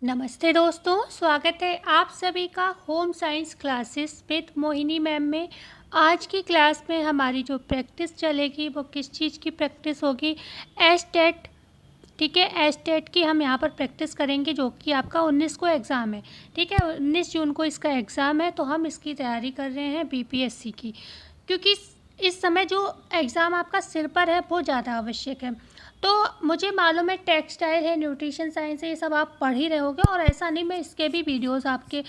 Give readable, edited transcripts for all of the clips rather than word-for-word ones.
नमस्ते दोस्तों, स्वागत है आप सभी का home science classes with Mohini ma'am में। आज की क्लास में हमारी जो प्रैक्टिस चलेगी वो किस चीज़ की प्रैक्टिस होगी? एस्टेट। ठीक है, एस्टेट की हम यहाँ पर प्रैक्टिस करेंगे, जो कि आपका 19 को एग्ज़ाम है। ठीक है, 19 जून को इसका एग्ज़ाम है, तो हम इसकी तैयारी कर रहे हैं बीपीएससी की, क्योंकि इस समय जो एग्ज़ाम आपका सिर पर है वो ज़्यादा आवश्यक है। तो मुझे मालूम है टेक्सटाइल है, न्यूट्रिशन साइंस है, ये सब आप पढ़ ही रहे होगे, और ऐसा नहीं, मैं इसके भी वीडियोस आपके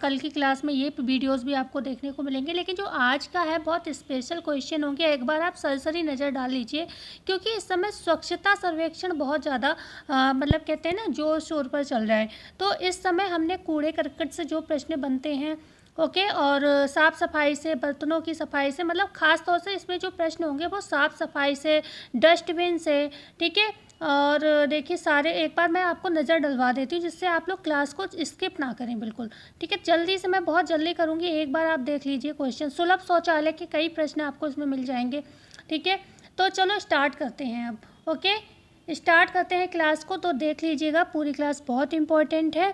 कल की क्लास में ये वीडियोस भी आपको देखने को मिलेंगे। लेकिन जो आज का है बहुत स्पेशल क्वेश्चन होंगे, एक बार आप सरसरी नज़र डाल लीजिए, क्योंकि इस समय स्वच्छता सर्वेक्षण बहुत ज़्यादा मतलब कहते हैं ना जोर शोर पर चल रहा है। तो इस समय हमने कूड़े करकट से जो प्रश्न बनते हैं, ओके, और साफ़ सफाई से, बर्तनों की सफाई से, मतलब ख़ास तौर से इसमें जो प्रश्न होंगे वो साफ़ सफाई से, डस्टबिन से, ठीक है। और देखिए सारे एक बार मैं आपको नज़र डलवा देती हूँ, जिससे आप लोग क्लास को स्किप ना करें बिल्कुल। ठीक है, जल्दी से, मैं बहुत जल्दी करूँगी, एक बार आप देख लीजिए क्वेश्चन। सुलभ शौचालय के कई प्रश्न आपको इसमें मिल जाएंगे। ठीक है, तो चलो स्टार्ट करते हैं अब। ओके, स्टार्ट करते हैं क्लास को, तो देख लीजिएगा, पूरी क्लास बहुत इंपॉर्टेंट है।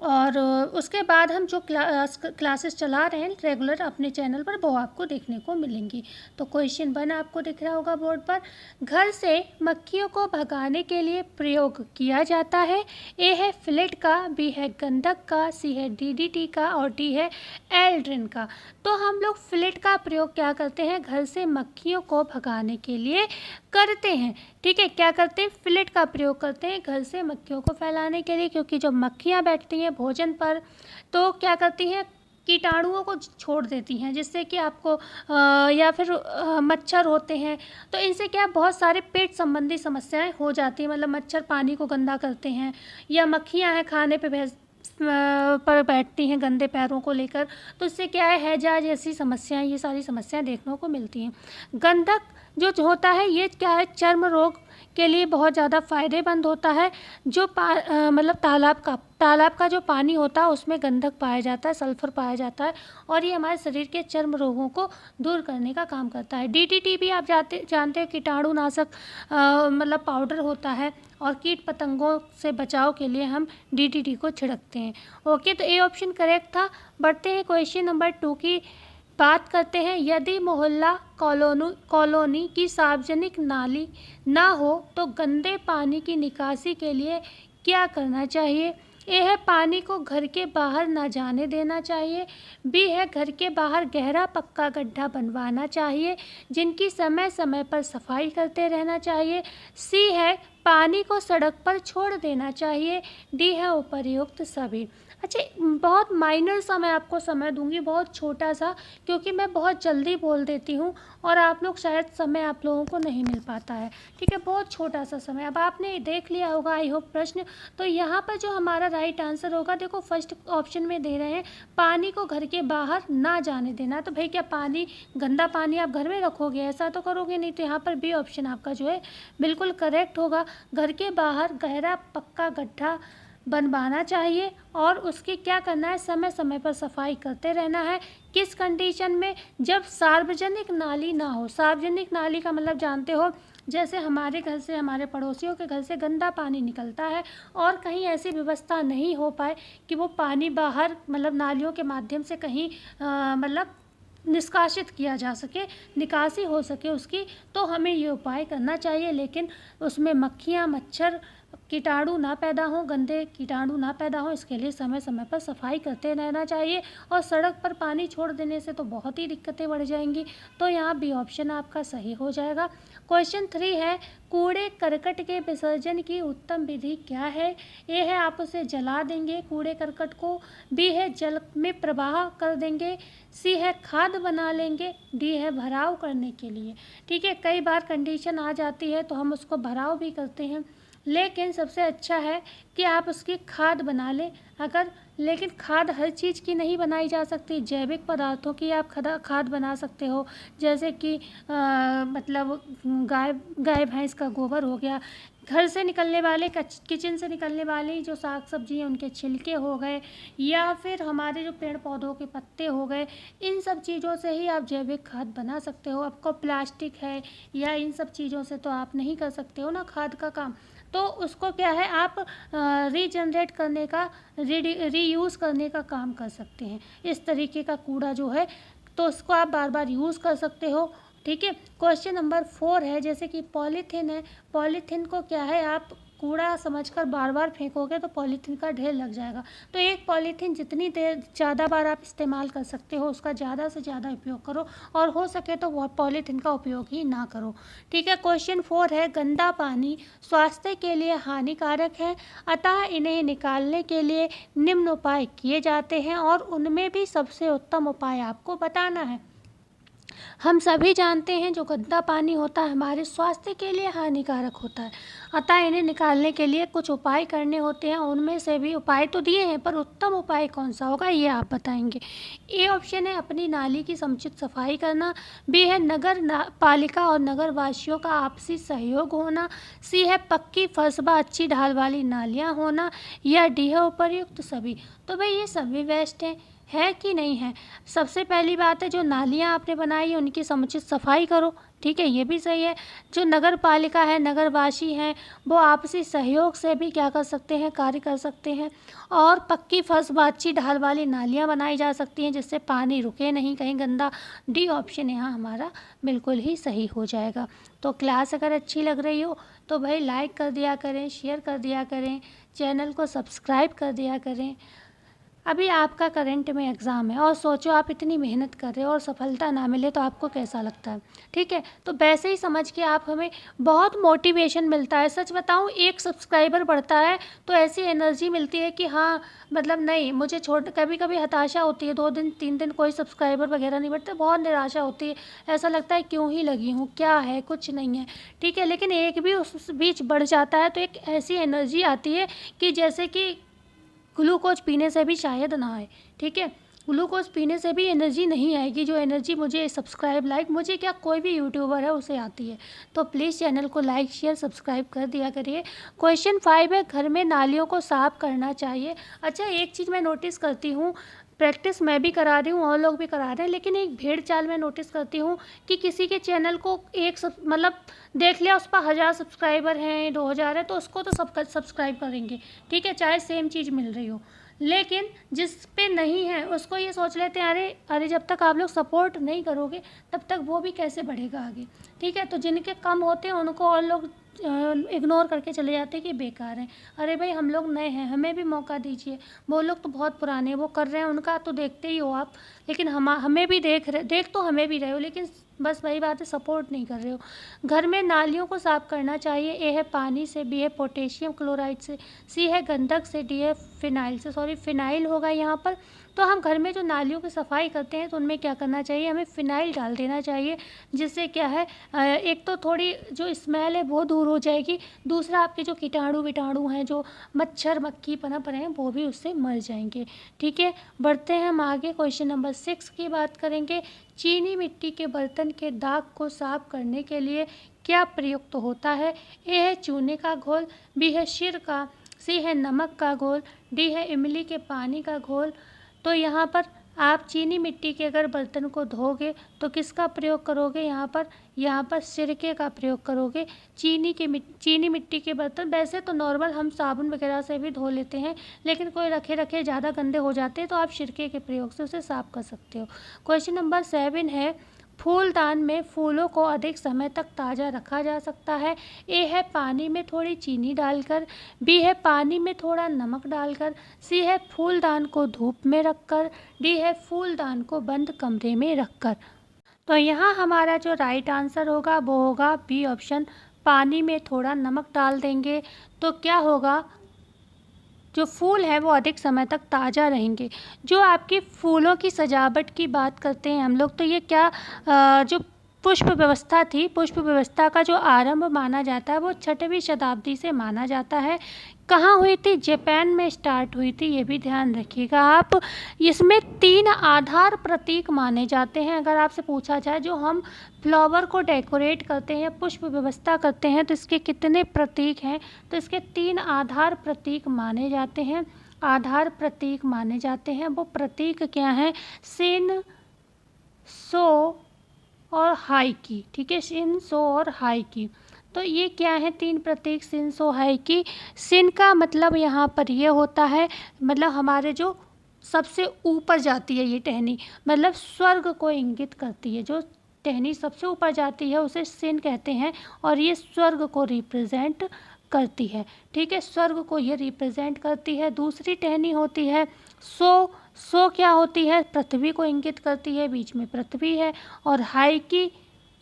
और उसके बाद हम जो क्लासेस चला रहे हैं रेगुलर अपने चैनल पर, वो आपको देखने को मिलेंगी। तो क्वेश्चन 1 आपको दिख रहा होगा बोर्ड पर। घर से मक्खियों को भगाने के लिए प्रयोग किया जाता है। ए है फ्लिट का, बी है गंधक का, सी है डीडीटी का, और डी है एल्ड्रिन का। तो हम लोग फ्लिट का प्रयोग क्या करते हैं? घर से मक्खियों को भगाने के लिए करते हैं। ठीक है, क्या करते हैं? फ्लिट का प्रयोग करते हैं घर से मक्खियों को फैलाने के लिए, क्योंकि जब मक्खियाँ बैठती हैं भोजन पर तो क्या करती हैं? कीटाणुओं को छोड़ देती हैं, जिससे कि आपको या फिर मच्छर होते हैं, तो इनसे क्या बहुत सारे पेट संबंधी समस्याएं हो जाती हैं। मतलब मच्छर पानी को गंदा करते हैं, या मक्खियाँ हैं खाने पर बैठती हैं गंदे पैरों को लेकर, तो इससे क्या है, हैजा जैसी समस्याएं, ये सारी समस्याएं देखने को मिलती हैं। गंधक जो होता है, ये क्या है, चर्म रोग के लिए बहुत ज़्यादा फ़ायदेमंद होता है। जो मतलब तालाब का जो पानी होता है उसमें गंधक पाया जाता है, सल्फर पाया जाता है, और ये हमारे शरीर के चर्म रोगों को दूर करने का काम करता है। डीडीटी भी आप जानते हैं, कीटाणुनाशक मतलब पाउडर होता है, और कीट पतंगों से बचाव के लिए हम डीडीटी को छिड़कते हैं। ओके, तो ए ऑप्शन करेक्ट था। बढ़ते हैं क्वेश्चन नंबर 2 की बात करते हैं। यदि मोहल्ला कॉलोनी की सार्वजनिक नाली ना हो तो गंदे पानी की निकासी के लिए क्या करना चाहिए? ए है पानी को घर के बाहर ना जाने देना चाहिए, बी है घर के बाहर गहरा पक्का गड्ढा बनवाना चाहिए, जिनकी समय समय पर सफाई करते रहना चाहिए, सी है पानी को सड़क पर छोड़ देना चाहिए, डी है उपर्युक्त सभी। अच्छा, बहुत माइनर सा मैं आपको समय दूंगी, बहुत छोटा सा, क्योंकि मैं बहुत जल्दी बोल देती हूँ और आप लोग शायद समय आप लोगों को नहीं मिल पाता है। ठीक है, बहुत छोटा सा समय। अब आपने देख लिया होगा आई होप प्रश्न, तो यहाँ पर जो हमारा राइट आंसर होगा, देखो फर्स्ट ऑप्शन में दे रहे हैं पानी को घर के बाहर ना जाने देना। तो भाई क्या पानी, गंदा पानी आप घर में रखोगे? ऐसा तो करोगे नहीं। तो यहाँ पर बी ऑप्शन आपका जो है बिल्कुल करेक्ट होगा। घर के बाहर गहरा पक्का गड्ढा बनवाना चाहिए, और उसकी क्या करना है, समय समय पर सफाई करते रहना है। किस कंडीशन में? जब सार्वजनिक नाली ना हो। सार्वजनिक नाली का मतलब जानते हो, जैसे हमारे घर से, हमारे पड़ोसियों के घर से गंदा पानी निकलता है, और कहीं ऐसी व्यवस्था नहीं हो पाए कि वो पानी बाहर, मतलब नालियों के माध्यम से कहीं मतलब निष्कासित किया जा सके, निकासी हो सके उसकी, तो हमें ये उपाय करना चाहिए। लेकिन उसमें मक्खियाँ, मच्छर, कीटाणु ना पैदा हों, गंदे कीटाणु ना पैदा हों, इसके लिए समय समय पर सफाई करते रहना चाहिए। और सड़क पर पानी छोड़ देने से तो बहुत ही दिक्कतें बढ़ जाएंगी। तो यहाँ बी ऑप्शन आपका सही हो जाएगा। क्वेश्चन 3 है, कूड़े करकट के विसर्जन की उत्तम विधि क्या है? ए है आप उसे जला देंगे कूड़े करकट को, बी है जल में प्रवाह कर देंगे, सी है खाद बना लेंगे, डी है भराव करने के लिए। ठीक है, कई बार कंडीशन आ जाती है तो हम उसको भराव भी करते हैं, लेकिन सबसे अच्छा है कि आप उसकी खाद बना लें। अगर, लेकिन खाद हर चीज़ की नहीं बनाई जा सकती, जैविक पदार्थों की आप खाद बना सकते हो, जैसे कि मतलब गाय भैंस का गोबर हो गया, घर से निकलने वाले, किचन से निकलने वाली जो साग सब्जी हैं उनके छिलके हो गए, या फिर हमारे जो पेड़ पौधों के पत्ते हो गए, इन सब चीज़ों से ही आप जैविक खाद बना सकते हो। आपको प्लास्टिक है या इन सब चीज़ों से तो आप नहीं कर सकते हो ना खाद का काम। तो उसको क्या है आप रीजनरेट करने का, रीयूज़ करने का काम कर सकते हैं। इस तरीके का कूड़ा जो है तो उसको आप बार बार यूज़ कर सकते हो। ठीक है। क्वेश्चन नंबर 4 है, जैसे कि पॉलीथीन है, पॉलीथीन को क्या है आप कूड़ा समझकर बार बार फेंकोगे तो पॉलीथीन का ढेर लग जाएगा। तो एक पॉलीथीन जितनी देर ज़्यादा बार आप इस्तेमाल कर सकते हो उसका ज़्यादा से ज़्यादा उपयोग करो, और हो सके तो वो पॉलीथीन का उपयोग ही ना करो। ठीक है। क्वेश्चन 4 है, गंदा पानी स्वास्थ्य के लिए हानिकारक है, अतः इन्हें निकालने के लिए निम्न उपाय किए जाते हैं और उनमें भी सबसे उत्तम उपाय आपको बताना है। हम सभी जानते हैं जो गंदा पानी होता है हमारे स्वास्थ्य के लिए हानिकारक होता है, अतः इन्हें निकालने के लिए कुछ उपाय करने होते हैं। उनमें से भी उपाय तो दिए हैं, पर उत्तम उपाय कौन सा होगा ये आप बताएंगे। ए ऑप्शन है अपनी नाली की समुचित सफाई करना, बी है पालिका और नगर वासियों का आपसी सहयोग होना, सी है पक्की फर्श व अच्छी ढाल वाली नालियाँ होना, या डी है उपर्युक्त सभी। तो भाई ये सभी बेस्ट हैं, है कि नहीं है। सबसे पहली बात है जो नालियाँ आपने बनाई है उनकी समुचित सफाई करो, ठीक है, ये भी सही है। जो नगर पालिका है, नगरवासी हैं, वो आपसी सहयोग से भी क्या कर सकते हैं, कार्य कर सकते हैं। और पक्की फर्श व अच्छी ढाल वाली नालियाँ बनाई जा सकती हैं जिससे पानी रुके नहीं कहीं गंदा। डी ऑप्शन यहाँ हमारा बिल्कुल ही सही हो जाएगा। तो क्लास अगर अच्छी लग रही हो तो भाई लाइक कर दिया करें, शेयर कर दिया करें, चैनल को सब्सक्राइब कर दिया करें। अभी आपका करंट में एग्ज़ाम है और सोचो आप इतनी मेहनत कर रहे हो और सफलता ना मिले तो आपको कैसा लगता है। ठीक है। तो वैसे ही समझ के आप, हमें बहुत मोटिवेशन मिलता है। सच बताऊं, एक सब्सक्राइबर बढ़ता है तो ऐसी एनर्जी मिलती है कि हाँ मतलब नहीं मुझे छोड़, कभी कभी हताशा होती है, 2 दिन 3 दिन कोई सब्सक्राइबर वगैरह नहीं बढ़ते, बहुत निराशा होती है, ऐसा लगता है क्यों ही लगी हूँ, क्या है, कुछ नहीं है। ठीक है। लेकिन एक भी उस बीच बढ़ जाता है तो एक ऐसी एनर्जी आती है कि जैसे कि ग्लूकोज पीने से भी शायद ना आए। ठीक है। ग्लूकोज पीने से भी एनर्जी नहीं आएगी जो एनर्जी मुझे सब्सक्राइब, लाइक, मुझे क्या कोई भी यूट्यूबर है उसे आती है। तो प्लीज़ चैनल को लाइक शेयर सब्सक्राइब कर दिया करिए। क्वेश्चन 5 है, घर में नालियों को साफ करना चाहिए। अच्छा, एक चीज़ मैं नोटिस करती हूँ, प्रैक्टिस मैं भी करा रही हूँ और लोग भी करा रहे हैं, लेकिन एक भेड़ चाल मैं नोटिस करती हूँ कि किसी के चैनल को मतलब देख लिया उस पर 1000 सब्सक्राइबर हैं, 2000 है, तो उसको तो सब सब्सक्राइब करेंगे। ठीक है, चाहे सेम चीज़ मिल रही हो। लेकिन जिस पे नहीं है उसको ये सोच लेते हैं अरे अरे जब तक आप लोग सपोर्ट नहीं करोगे तब तक वो भी कैसे बढ़ेगा आगे। ठीक है। तो जिनके कम होते हैं उनको और लोग इग्नोर करके चले जाते हैं कि बेकार हैं। अरे भाई हम लोग नए हैं, हमें भी मौका दीजिए। वो लोग तो बहुत पुराने हैं, वो कर रहे हैं, उनका तो देखते ही हो आप, लेकिन हमें भी देख तो हमें भी रहे हो, लेकिन बस वही बात है सपोर्ट नहीं कर रहे हो। घर में नालियों को साफ़ करना चाहिए। ए है पानी से, बी है पोटेशियम क्लोराइड से, सी है गंधक से, डी है फिनाइल से, सॉरी फिनाइल होगा यहाँ पर। तो हम घर में जो नालियों की सफाई करते हैं तो उनमें क्या करना चाहिए, हमें फिनाइल डाल देना चाहिए, जिससे क्या है एक तो थोड़ी जो स्मेल है वो दूर हो जाएगी, दूसरा आपके जो कीटाणु हैं, जो मच्छर मक्खी पनप रहे हैं, वो भी उससे मर जाएंगे। ठीक है। बढ़ते हैं हम आगे, क्वेश्चन नंबर 6 की बात करेंगे। चीनी मिट्टी के बर्तन के दाग को साफ करने के लिए क्या प्रयुक्त होता है। ए है चूने का घोल, बी है शीर का, सी है नमक का घोल, डी है इमली के पानी का घोल। तो यहाँ पर आप चीनी मिट्टी के अगर बर्तन को धोगे तो किसका प्रयोग करोगे, यहाँ पर सिरके का प्रयोग करोगे। चीनी मिट्टी के बर्तन वैसे तो नॉर्मल हम साबुन वगैरह से भी धो लेते हैं, लेकिन कोई रखे रखे ज़्यादा गंदे हो जाते हैं तो आप सिरके के प्रयोग से उसे साफ कर सकते हो। क्वेश्चन नंबर 7 है, फूलदान में फूलों को अधिक समय तक ताज़ा रखा जा सकता है। ए है पानी में थोड़ी चीनी डालकर, बी है पानी में थोड़ा नमक डालकर, सी है फूलदान को धूप में रखकर, डी है फूलदान को बंद कमरे में रखकर। तो यहाँ हमारा जो राइट आंसर होगा वो होगा बी ऑप्शन, पानी में थोड़ा नमक डाल देंगे तो क्या होगा, जो फूल है वो अधिक समय तक ताज़ा रहेंगे। जो आपकी फूलों की सजावट की बात करते हैं हम लोग, तो ये क्या जो पुष्प व्यवस्था थी, पुष्प व्यवस्था का जो आरंभ माना जाता है वो 6वीं शताब्दी से माना जाता है। कहाँ हुई थी, जापान में स्टार्ट हुई थी, ये भी ध्यान रखिएगा आप। इसमें 3 आधार प्रतीक माने जाते हैं। अगर आपसे पूछा जाए जो हम फ्लावर को डेकोरेट करते हैं, पुष्प व्यवस्था करते हैं, तो इसके कितने प्रतीक हैं, तो इसके 3 आधार प्रतीक माने जाते हैं। आधार प्रतीक माने जाते हैं, वो प्रतीक क्या हैं, सिन, सो और हाई की। ठीक है, सिन, सो और हाई की। तो ये क्या है, 3 प्रतीक सिन सो है कि सिन का मतलब यहाँ पर ये होता है, मतलब हमारे जो सबसे ऊपर जाती है ये टहनी, मतलब स्वर्ग को इंगित करती है। जो टहनी सबसे ऊपर जाती है उसे सिन कहते हैं और ये स्वर्ग को रिप्रेजेंट करती है। ठीक है, स्वर्ग को ये रिप्रेजेंट करती है। दूसरी टहनी होती है सो। सो क्या होती है, पृथ्वी को इंगित करती है, बीच में पृथ्वी है। और हाई की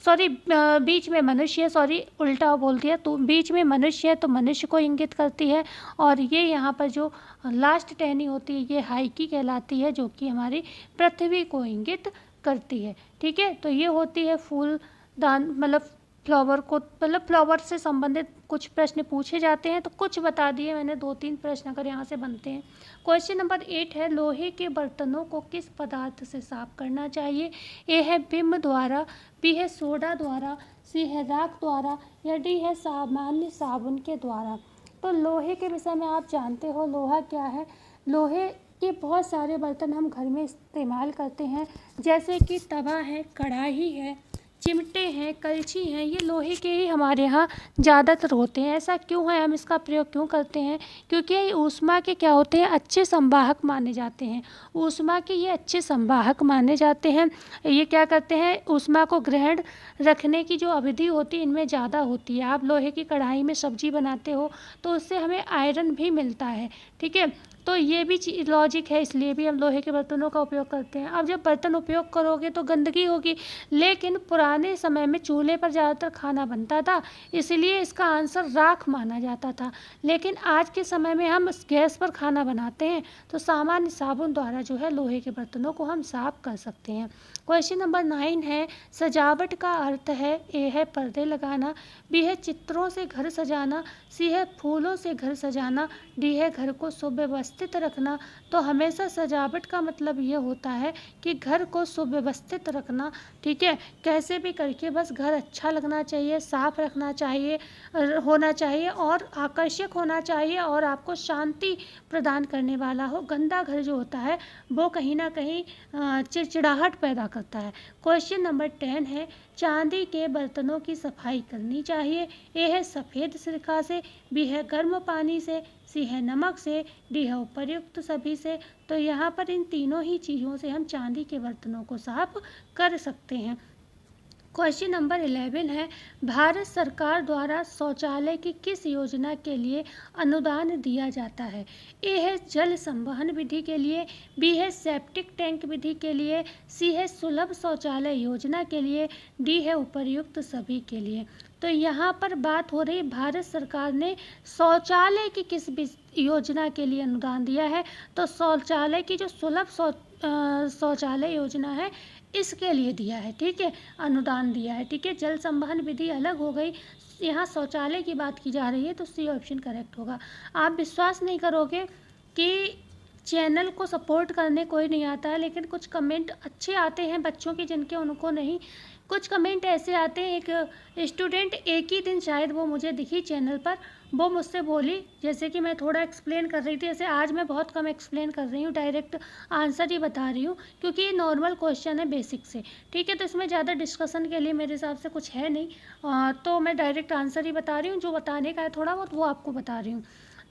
सॉरी बीच में मनुष्य है, सॉरी उल्टा बोल दिया, तो बीच में मनुष्य है तो मनुष्य को इंगित करती है। और ये यहाँ पर जो लास्ट टहनी होती है ये हाइकी कहलाती है, जो कि हमारी पृथ्वी को इंगित करती है। ठीक है, तो ये होती है फूल दान, मतलब फ्लावर को, मतलब फ्लावर से संबंधित कुछ प्रश्न पूछे जाते हैं, तो कुछ बता दिए मैंने, 2-3 प्रश्न अगर यहाँ से बनते हैं। क्वेश्चन नंबर 8 है, लोहे के बर्तनों को किस पदार्थ से साफ करना चाहिए? ए है विम द्वारा, बी है सोडा द्वारा, सी है राख द्वारा, या डी है सामान्य साबुन के द्वारा। तो लोहे के विषय में आप जानते हो लोहा क्या है। लोहे के बहुत सारे बर्तन हम घर में इस्तेमाल करते हैं, जैसे कि तवा है, कढ़ाई है, चिमटे हैं, कलछी हैं, ये लोहे के ही हमारे यहाँ ज़्यादातर होते हैं। ऐसा क्यों है, हम इसका प्रयोग क्यों करते हैं? क्योंकि ये ऊष्मा के क्या होते हैं, अच्छे संवाहक माने जाते हैं। ऊष्मा के ये अच्छे संवाहक माने जाते हैं। ये क्या करते हैं, ऊष्मा को ग्रहण रखने की जो अवधि होती है इनमें ज़्यादा होती है। आप लोहे की कढ़ाई में सब्जी बनाते हो तो उससे हमें आयरन भी मिलता है। ठीक है, तो ये भी लॉजिक है, इसलिए भी हम लोहे के बर्तनों का उपयोग करते हैं। अब जब बर्तन उपयोग करोगे तो गंदगी होगी, लेकिन पुराने समय में चूल्हे पर ज़्यादातर खाना बनता था, इसलिए इसका आंसर राख माना जाता था। लेकिन आज के समय में हम गैस पर खाना बनाते हैं, तो सामान्य साबुन द्वारा जो है लोहे के बर्तनों को हम साफ कर सकते हैं। क्वेश्चन नंबर 9 है, सजावट का अर्थ है, ए है पर्दे लगाना, बी है चित्रों से घर सजाना, सी है फूलों से घर सजाना, डी है घर को सुव्यवस्थित रखना। तो हमेशा सजावट का मतलब ये होता है कि घर को सुव्यवस्थित रखना। ठीक है, कैसे भी करके बस घर अच्छा लगना चाहिए, साफ रखना चाहिए, होना चाहिए और आकर्षक होना चाहिए और आपको शांति प्रदान करने वाला हो। गंदा घर जो होता है वो कहीं ना कहीं चिड़चिड़ाहट पैदा करता है। क्वेश्चन नंबर 10 है, चांदी के बर्तनों की सफाई करनी चाहिए। ए है सफ़ेद सिरका से, बी है गर्म पानी से, सी है नमक से, डी है उपर्युक्त सभी से। तो यहाँ पर इन तीनों ही चीज़ों से हम चांदी के बर्तनों को साफ कर सकते हैं। क्वेश्चन नंबर 11 है, भारत सरकार द्वारा शौचालय की किस योजना के लिए अनुदान दिया जाता है? ए है जल संवहन विधि के लिए, बी है सेप्टिक टैंक विधि के लिए, सी है सुलभ शौचालय योजना के लिए, डी है उपर्युक्त सभी के लिए। तो यहाँ पर बात हो रही भारत सरकार ने शौचालय की किस योजना के लिए अनुदान दिया है। तो शौचालय की जो सुलभ शौचालय योजना है इसके लिए दिया है। ठीक है, अनुदान दिया है। ठीक है, जल संवहन विधि अलग हो गई, यहाँ शौचालय की बात की जा रही है, तो सी ऑप्शन करेक्ट होगा। आप विश्वास नहीं करोगे कि चैनल को सपोर्ट करने कोई नहीं आता है, लेकिन कुछ कमेंट अच्छे आते हैं बच्चों के जिनके उनको नहीं। कुछ कमेंट ऐसे आते हैं, एक स्टूडेंट एक ही दिन शायद वो मुझे दिखी चैनल पर, वो मुझसे बोली, जैसे कि मैं थोड़ा एक्सप्लेन कर रही थी, जैसे आज मैं बहुत कम एक्सप्लेन कर रही हूँ, डायरेक्ट आंसर ही बता रही हूँ क्योंकि ये नॉर्मल क्वेश्चन है बेसिक से। ठीक है, तो इसमें ज़्यादा डिस्कशन के लिए मेरे हिसाब से कुछ है नहीं, तो मैं डायरेक्ट आंसर ही बता रही हूँ, जो बताने का है थोड़ा बहुत वो आपको बता रही हूँ।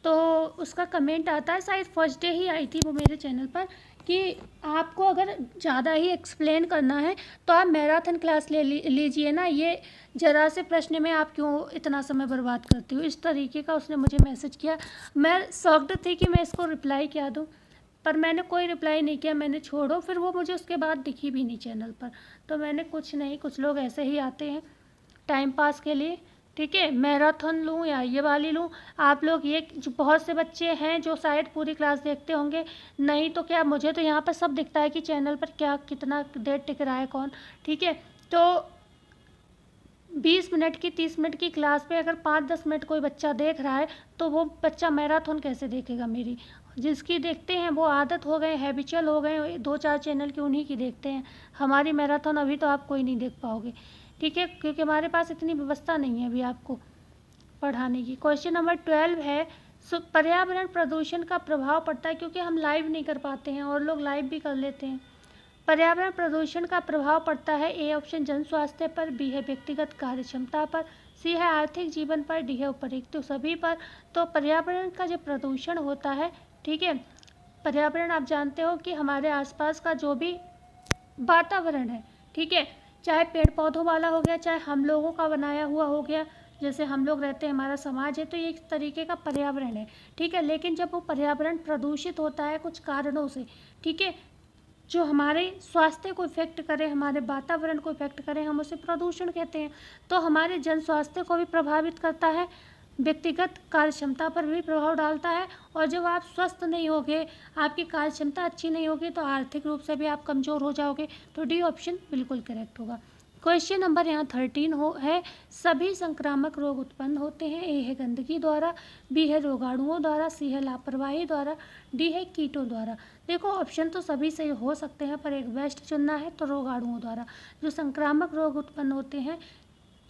तो उसका कमेंट आता है, शायद फर्स्ट डे ही आई थी वो मेरे चैनल पर, कि आपको अगर ज़्यादा ही एक्सप्लेन करना है तो आप मैराथन क्लास ले लीजिए ना, ये ज़रा से प्रश्न में आप क्यों इतना समय बर्बाद करती हो, इस तरीके का उसने मुझे मैसेज किया। मैं शॉक्ड थी कि मैं इसको रिप्लाई क्या दूँ, पर मैंने कोई रिप्लाई नहीं किया, मैंने छोड़ो। फिर वो मुझे उसके बाद दिखी भी नहीं चैनल पर, तो मैंने कुछ नहीं, कुछ लोग ऐसे ही आते हैं टाइम पास के लिए। ठीक है, मैराथन लूँ या ये वाली लूँ, आप लोग ये जो बहुत से बच्चे हैं जो शायद पूरी क्लास देखते होंगे, नहीं तो क्या, मुझे तो यहाँ पर सब दिखता है कि चैनल पर क्या कितना देर टिक रहा है कौन। ठीक है, तो 20 मिनट की 30 मिनट की क्लास पे अगर 5-10 मिनट कोई बच्चा देख रहा है तो वो बच्चा मैराथन कैसे देखेगा मेरी। जिसकी देखते हैं वो आदत हो गए, हैबिचुअल हो गए, 2-4 चैनल की उन्हीं की देखते हैं। हमारी मैराथन अभी तो आप कोई नहीं देख पाओगे। ठीक है, क्योंकि हमारे पास इतनी व्यवस्था नहीं है अभी आपको पढ़ाने की। क्वेश्चन नंबर 12 है, पर्यावरण प्रदूषण का प्रभाव पड़ता है, क्योंकि हम लाइव नहीं कर पाते हैं और लोग लाइव भी कर लेते हैं। पर्यावरण प्रदूषण का प्रभाव पड़ता है, ए ऑप्शन जन स्वास्थ्य पर, बी है व्यक्तिगत कार्य क्षमता पर, सी है आर्थिक जीवन पर, डी है उपयुक्त सभी पर। तो पर्यावरण का जो प्रदूषण होता है, ठीक है, पर्यावरण आप जानते हो कि हमारे आसपास का जो भी वातावरण है, ठीक है, चाहे पेड़ पौधों वाला हो गया, चाहे हम लोगों का बनाया हुआ हो गया, जैसे हम लोग रहते हैं, हमारा समाज है, तो ये एक तरीके का पर्यावरण है, ठीक है। लेकिन जब वो पर्यावरण प्रदूषित होता है कुछ कारणों से, ठीक है, जो हमारे स्वास्थ्य को इफेक्ट करे, हमारे वातावरण को इफेक्ट करे, हम उसे प्रदूषण कहते हैं। तो हमारे जन स्वास्थ्य को भी प्रभावित करता है, व्यक्तिगत कार्य क्षमता पर भी प्रभाव डालता है, और जब आप स्वस्थ नहीं होगे, आपकी कार्य क्षमता अच्छी नहीं होगी, तो आर्थिक रूप से भी आप कमज़ोर हो जाओगे। तो डी ऑप्शन बिल्कुल करेक्ट होगा। क्वेश्चन नंबर यहाँ 13 है, सभी संक्रामक रोग उत्पन्न होते हैं। ए है गंदगी द्वारा, बी है रोगाणुओं द्वारा, सी है लापरवाही द्वारा, डी है कीटों द्वारा। देखो ऑप्शन तो सभी सही हो सकते हैं, पर एक बेस्ट चुनना है तो रोगाणुओं द्वारा। जो संक्रामक रोग उत्पन्न होते हैं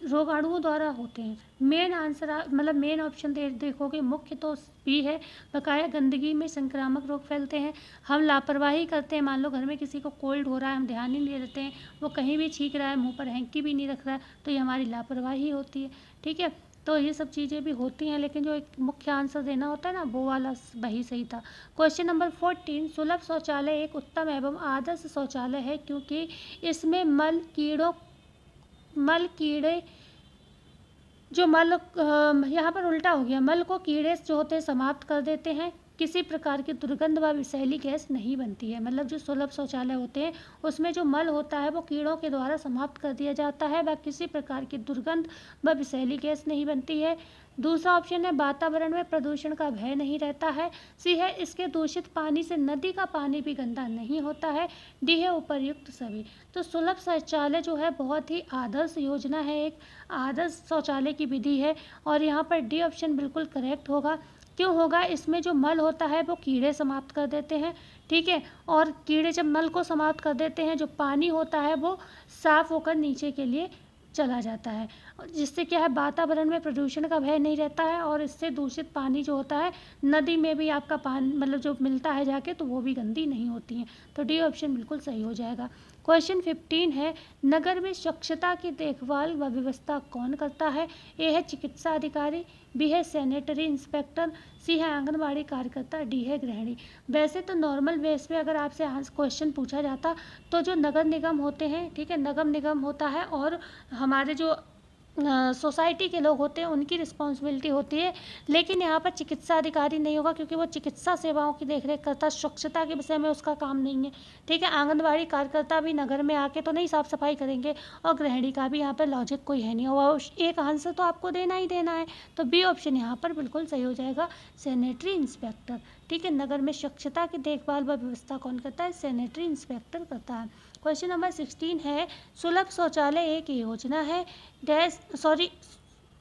रोगाणुओं द्वारा होते हैं। मेन आंसर मतलब मेन ऑप्शन देखोगे, मुख्य तो बी है, बकाया गंदगी में संक्रामक रोग फैलते हैं। हम लापरवाही करते हैं, मान लो घर में किसी को कोल्ड हो रहा है, हम ध्यान ही नहीं देते हैं, वो कहीं भी छींक रहा है, मुंह पर हैंकी भी नहीं रख रहा है, तो ये हमारी लापरवाही होती है, ठीक है। तो ये सब चीज़ें भी होती हैं, लेकिन जो एक मुख्य आंसर देना होता है ना, वो वाला वही सही था। क्वेश्चन नंबर 14, सुलभ शौचालय एक उत्तम एवं आदर्श शौचालय है क्योंकि इसमें मल कीड़े जो मल यहाँ पर उल्टा हो गया, मल को कीड़े जो होते हैं समाप्त कर देते हैं, किसी प्रकार की दुर्गंध व विषैली गैस नहीं बनती है। मतलब जो सुलभ शौचालय होते हैं उसमें जो मल होता है वो कीड़ों के द्वारा समाप्त कर दिया जाता है, व किसी प्रकार की दुर्गंध व विषैली गैस नहीं बनती है। दूसरा ऑप्शन है वातावरण में प्रदूषण का भय नहीं रहता है। सी है इसके दूषित पानी से नदी का पानी भी गंदा नहीं होता है। डी है उपर्युक्त सभी। तो सुलभ शौचालय जो है बहुत ही आदर्श योजना है, एक आदर्श शौचालय की विधि है, और यहाँ पर डी ऑप्शन बिल्कुल करेक्ट होगा। क्यों होगा? इसमें जो मल होता है वो कीड़े समाप्त कर देते हैं, ठीक है, और कीड़े जब मल को समाप्त कर देते हैं, जो पानी होता है वो साफ होकर नीचे के लिए चला जाता है, जिससे क्या है वातावरण में प्रदूषण का भय नहीं रहता है, और इससे दूषित पानी जो होता है नदी में भी आपका पानी मतलब जो मिलता है जाके, तो वो भी गंदी नहीं होती हैं। तो डी ऑप्शन बिल्कुल सही हो जाएगा। क्वेश्चन 15 है, नगर में स्वच्छता की देखभाल व व्यवस्था कौन करता है? ए है चिकित्सा अधिकारी, बी है सैनिटरी इंस्पेक्टर, सी है आंगनबाड़ी कार्यकर्ता, डी है गृहिणी। वैसे तो नॉर्मल बेस पे अगर आपसे क्वेश्चन पूछा जाता तो जो नगर निगम होते हैं, ठीक है, नगर निगम होता है और हमारे जो सोसाइटी के लोग होते हैं उनकी रिस्पॉन्सिबिलिटी होती है, लेकिन यहाँ पर चिकित्सा अधिकारी नहीं होगा क्योंकि वो चिकित्सा सेवाओं की देखरेख करता है, स्वच्छता के विषय में उसका काम नहीं है, ठीक है। आंगनबाड़ी कार्यकर्ता भी नगर में आके तो नहीं साफ सफाई करेंगे, और गृहिणी का भी यहाँ पर लॉजिक कोई है नहीं होगा। एक आंसर तो आपको देना ही देना है, तो बी ऑप्शन यहाँ पर बिल्कुल सही हो जाएगा, सैनिटरी इंस्पेक्टर, ठीक है। नगर में स्वच्छता की देखभाल व व्यवस्था कौन करता है? सैनिटरी इंस्पेक्टर करता है। क्वेश्चन नंबर 16 है, सुलभ शौचालय एक योजना है,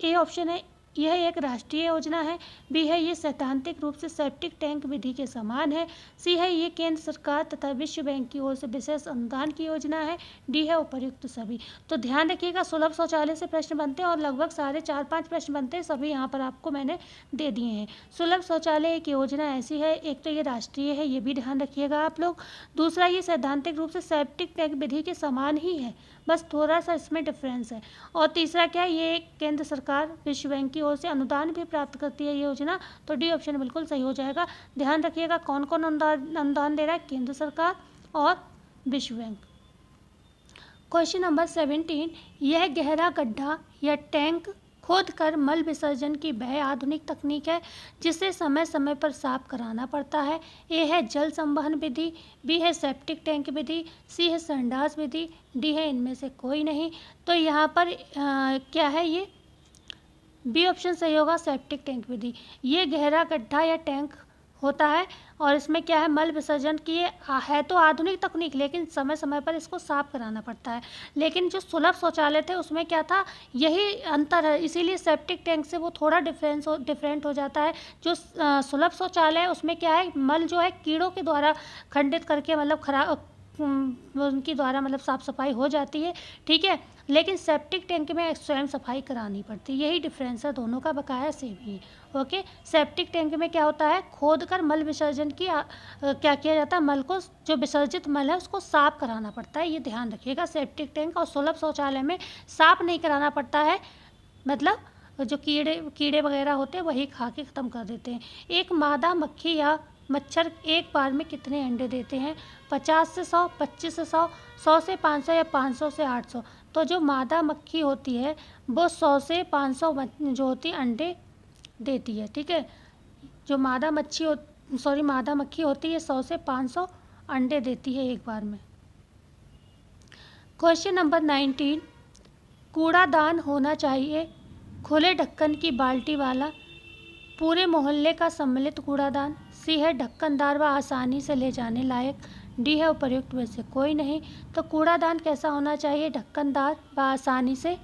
ए ऑप्शन है यह एक राष्ट्रीय योजना है, बी है ये सैद्धांतिक रूप से सेप्टिक टैंक विधि के समान है, सी है ये केंद्र सरकार तथा विश्व बैंक की ओर से विशेष अनुदान की योजना है, डी है उपर्युक्त सभी। तो ध्यान रखिएगा, सुलभ शौचालय से प्रश्न बनते हैं और लगभग सारे 4-5 प्रश्न बनते हैं, सभी यहाँ पर आपको मैंने दे दिए हैं। सुलभ शौचालय एक योजना ऐसी है, एक तो ये राष्ट्रीय है, ये भी ध्यान रखिएगा आप लोग। दूसरा, ये सैद्धांतिक रूप से सेप्टिक टैंक विधि के समान ही है, बस थोड़ा सा इसमें डिफरेंस है। और तीसरा क्या, ये केंद्र सरकार विश्व बैंक की ओर से अनुदान भी प्राप्त करती है ये योजना, तो डी ऑप्शन बिल्कुल सही हो जाएगा। ध्यान रखिएगा कौन कौन अनुदान दे रहा है, केंद्र सरकार और विश्व बैंक। क्वेश्चन नंबर 17, यह गहरा गड्ढा या टैंक खोद कर मल विसर्जन की वह आधुनिक तकनीक है जिसे समय समय पर साफ कराना पड़ता है। ए है जल संवहन विधि, बी है सेप्टिक टैंक विधि, सी है संडास विधि, डी है इनमें से कोई नहीं। तो यहाँ पर क्या है, ये बी ऑप्शन सही होगा, सेप्टिक टैंक विधि। ये गहरा गड्ढा या टैंक होता है और इसमें क्या है, मल विसर्जन की है तो आधुनिक तकनीक, लेकिन समय समय पर इसको साफ कराना पड़ता है। लेकिन जो सुलभ शौचालय थे उसमें क्या था, यही अंतर है, इसीलिए सेप्टिक टैंक से वो थोड़ा डिफरेंट हो जाता है। जो सुलभ शौचालय है उसमें क्या है, मल जो है कीड़ों के द्वारा खंडित करके मतलब खराब उनकी द्वारा मतलब साफ़ सफाई हो जाती है, ठीक है। लेकिन सेप्टिक टैंक में स्वयं सफाई करानी पड़ती है, यही डिफरेंस है दोनों का, बकाया सेम ही है। ओके, सेप्टिक टैंक में क्या होता है, खोद कर मल विसर्जन की क्या किया जाता है, मल को जो विसर्जित मल है उसको साफ कराना पड़ता है, ये ध्यान रखिएगा। सेप्टिक टैंक और सुलभ शौचालय में साफ नहीं कराना पड़ता है, मतलब जो कीड़े वगैरह होते हैं वही खा के ख़त्म कर देते हैं। एक मादा मक्खी या मच्छर एक बार में कितने अंडे देते हैं? 50 से 100, 25 से 100, 100 से 500 या 500 से 800। तो जो मादा मक्खी होती है वो 100 से 500 जो होती है अंडे देती है, ठीक है। जो मादा मक्खी होती है 100 से 500 अंडे देती है एक बार में। क्वेश्चन नंबर 19, कूड़ादान होना चाहिए खुले ढक्कन की बाल्टी वाला, पूरे मोहल्ले का सम्मिलित कूड़ादान, सी है ढक्कनदार व आसानी से ले जाने लायक, डी है उपर्युक्त में से कोई नहीं। तो कूड़ादान कैसा होना चाहिए? ढक्कनदार व आसानी से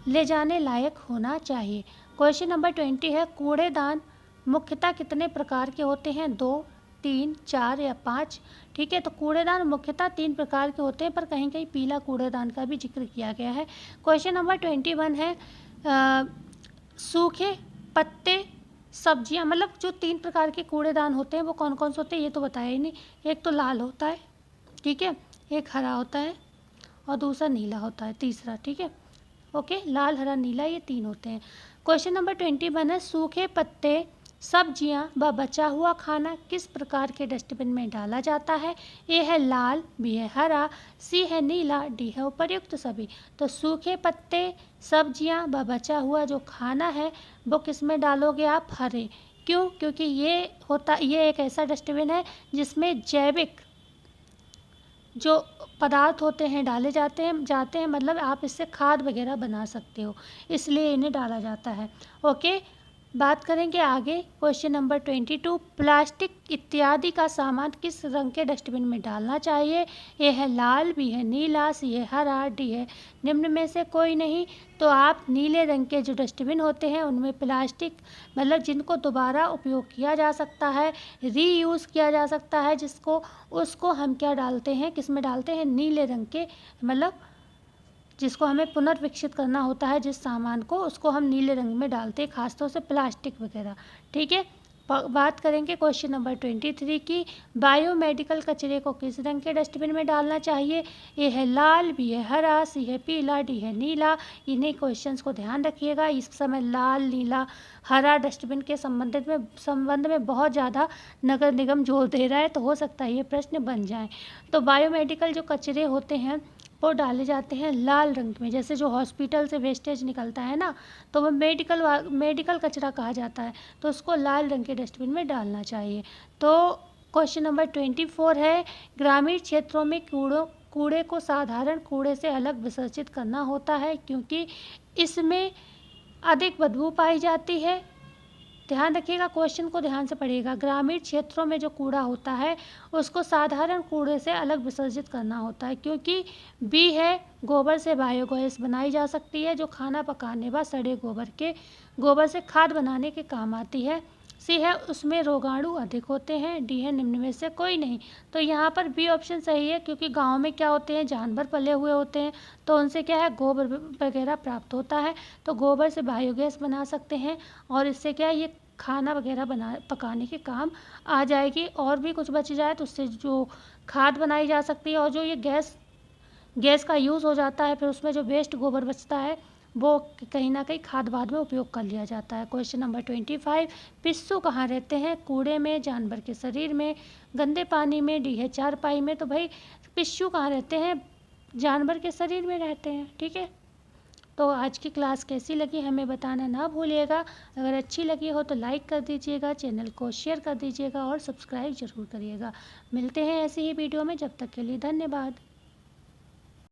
ले जाने लायक होना चाहिए। क्वेश्चन नंबर 20 है, कूड़ेदान मुख्यतः कितने प्रकार के होते हैं? 2, 3, 4 या 5। ठीक है, तो कूड़ेदान मुख्यतः 3 प्रकार के होते हैं, पर कहीं कहीं पीला कूड़ेदान का भी जिक्र किया गया है। क्वेश्चन नंबर 21 है, सूखे पत्ते सब्जियां, मतलब जो 3 प्रकार के कूड़ेदान होते हैं वो कौन कौन से होते हैं ये तो बताया ही नहीं। एक तो लाल होता है, ठीक है, एक हरा होता है और दूसरा नीला होता है, तीसरा, ठीक है। ओके, लाल हरा नीला ये 3 होते हैं। क्वेश्चन नंबर 21 है, सूखे पत्ते सब्जियां व बचा हुआ खाना किस प्रकार के डस्टबिन में डाला जाता है? ए है लाल, बी है हरा, सी है नीला, डी है उपर्युक्त सभी। तो सूखे पत्ते सब्जियां व बचा हुआ जो खाना है वो किस में डालोगे आप? हरे। क्यों? क्योंकि ये एक ऐसा डस्टबिन है जिसमें जैविक जो पदार्थ होते हैं डाले जाते हैं, मतलब आप इससे खाद वगैरह बना सकते हो, इसलिए इन्हें डाला जाता है। ओके, बात करेंगे आगे। क्वेश्चन नंबर 22, प्लास्टिक इत्यादि का सामान किस रंग के डस्टबिन में डालना चाहिए? ए है लाल, बी है नीला, सी है हरा, डी है निम्न में से कोई नहीं। तो आप नीले रंग के जो डस्टबिन होते हैं उनमें प्लास्टिक, मतलब जिनको दोबारा उपयोग किया जा सकता है, रीयूज़ किया जा सकता है, उसको हम क्या डालते हैं, किस में डालते हैं? नीले रंग के, मतलब जिसको हमें पुनर्विकसित करना होता है जिस सामान को, उसको हम नीले रंग में डालते हैं, खासतौर से प्लास्टिक वगैरह, ठीक है। बात करेंगे क्वेश्चन नंबर 23 की, बायोमेडिकल कचरे को किस रंग के डस्टबिन में डालना चाहिए? ए है लाल, बी है हरा, सी है पीला, डी है नीला। इन्हीं क्वेश्चंस को ध्यान रखिएगा। इस समय लाल, नीला, हरा डस्टबिन के संबंध में बहुत ज़्यादा नगर निगम जोर दे रहा है, तो हो सकता है ये प्रश्न बन जाए। तो बायोमेडिकल जो कचरे होते हैं वो डाले जाते हैं लाल रंग में, जैसे जो हॉस्पिटल से वेस्टेज निकलता है ना, तो वो मेडिकल कचरा कहा जाता है, तो उसको लाल रंग के डस्टबिन में डालना चाहिए। तो क्वेश्चन नंबर 24 है, ग्रामीण क्षेत्रों में कूड़े को साधारण कूड़े से अलग विसर्जित करना होता है क्योंकि इसमें अधिक बदबू पाई जाती है। ध्यान रखिएगा, क्वेश्चन को ध्यान से पढ़िएगा। ग्रामीण क्षेत्रों में जो कूड़ा होता है उसको साधारण कूड़े से अलग विसर्जित करना होता है क्योंकि बी है, गोबर से बायोगैस बनाई जा सकती है जो खाना पकाने व सड़े गोबर से खाद बनाने के काम आती है। सी है, उसमें रोगाणु अधिक होते हैं। डी है, निम्न में से कोई नहीं। तो यहाँ पर बी ऑप्शन सही है क्योंकि गांव में क्या होते हैं, जानवर पले हुए होते हैं, तो उनसे क्या है, गोबर वगैरह प्राप्त होता है, तो गोबर से बायोगैस बना सकते हैं और इससे क्या है, ये खाना वगैरह पकाने के काम आ जाएगी। और भी कुछ बच जाए तो उससे जो खाद बनाई जा सकती है, और जो ये गैस का यूज़ हो जाता है, फिर उसमें जो वेस्ट गोबर बचता है वो कहीं ना कहीं खाद बाद में उपयोग कर लिया जाता है। क्वेश्चन नंबर 25, पिस्सू कहाँ रहते हैं? कूड़े में, जानवर के शरीर में, गंदे पानी में, डी है चारपाई में। तो भाई पिस्सू कहाँ रहते हैं? जानवर के शरीर में रहते हैं, ठीक है। तो आज की क्लास कैसी लगी हमें बताना ना भूलिएगा। अगर अच्छी लगी हो तो लाइक कर दीजिएगा, चैनल को शेयर कर दीजिएगा और सब्सक्राइब ज़रूर करिएगा। मिलते हैं ऐसी ही वीडियो में, जब तक के लिए धन्यवाद।